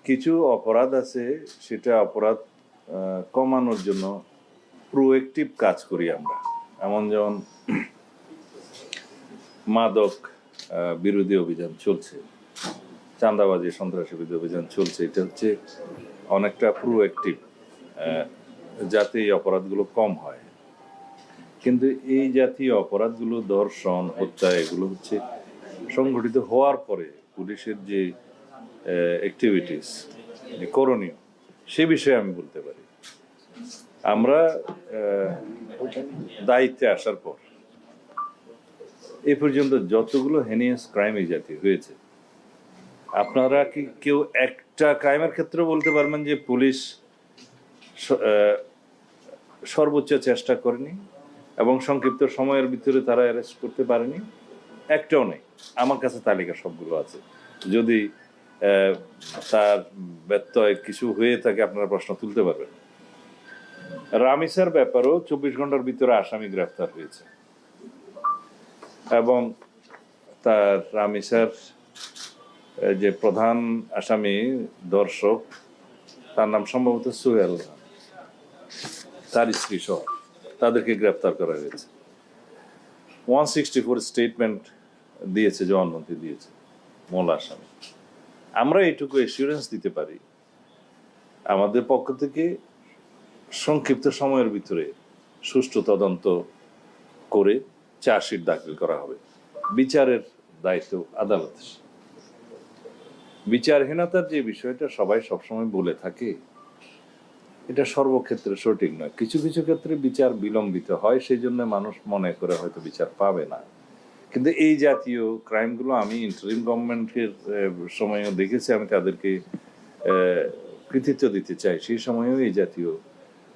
কিছু অপরাধ আছে, সেটা অপরাধ কমানোর জন্য প্রোঅ্যাক্টিভ কাজ করি আমরা। যেমন মাদক বিরোধী অভিযান চলছে, চাঁদাবাজি সন্ত্রাসী বিরোধী অভিযান চলছে। এটা হচ্ছে অনেকটা প্রোঅ্যাক্টিভ, যাতে এই অপরাধগুলো কম হয়। কিন্তু এই জাতীয় অপরাধগুলো, ধর্ষণ, হত্যা, এগুলো হচ্ছে সংঘটিত হওয়ার পরে পুলিশের যে অ্যাক্টিভিটিস, যে করণীয়, সে বিষয়ে আমি বলতে পারি। আমরা দায়িত্বে আসার পর এ পর্যন্ত যতগুলো হেনিয়াস ক্রাইম এই জাতীয় হয়েছে, আপনারা কি কেউ একটা ক্রাইমের ক্ষেত্রে বলতে পারবেন যে পুলিশ সর্বোচ্চ চেষ্টা করেনি এবং সংক্ষিপ্ত সময়ের ভিতরে তারা অ্যারেস্ট করতে পারেনি? একটাও নেই। আমার কাছে তালিকা সবগুলো আছে। যদি তার ব্যত্যয় কিছু হয়ে থাকে, আপনারা প্রশ্ন তুলতে পারবেন। রামিসার ব্যাপারেও 24 ঘন্টার ভিতরে আসামি গ্রেফতার হয়েছে এবং তার রামিসার যে প্রধান আসামি দর্শক, তার নাম সম্ভবত সোহেল, তার স্ত্রী সহ তাদেরকে গ্রেফতার করা হয়েছে। 164 স্টেটমেন্ট দিয়েছে, জবানবন্দি দিয়েছে মূল আসামি। আমরা এইটুকু এসিউরেন্স দিতে পারি, আমাদের পক্ষ থেকে সংক্ষিপ্ত সময়ের ভিতরে সুষ্ঠু তদন্ত করে চার্জশিট দাখিল করা হবে। বিচারের দায়িত্ব আদালতের। বিচারহীনতার যে বিষয়টা সবাই সবসময় বলে থাকে, এটা সর্বক্ষেত্রে সঠিক নয়। কিছু কিছু ক্ষেত্রে বিচার বিলম্বিত হয়, সেই জন্য মানুষ মনে করে হয়তো বিচার পাবে না। কিন্তু এই জাতীয় ক্রাইমগুলো আমি ইন্টারিম গভর্নমেন্টের সময়ও দেখেছি। আমি তাদেরকে কৃতিত্ব দিতে চাই। সেই সময়েও এই জাতীয়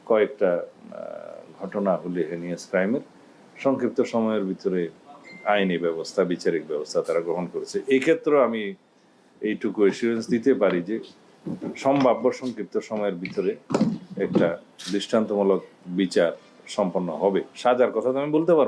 কয়েকটা ঘটনা হলে হেনিয়াস ক্রাইমের সংক্ষিপ্ত সময়ের ভিতরে আইনি ব্যবস্থা, বিচারিক ব্যবস্থা তারা গ্রহণ করেছে। এই ক্ষেত্রে আমি এইটুকু এসিউরেন্স দিতে পারি যে সম্ভাব্য সংক্ষিপ্ত সময়ের ভিতরে একটা দৃষ্টান্তমূলক বিচার সম্পন্ন হবে। সাজার কথা তো আমি বলতে পারবো।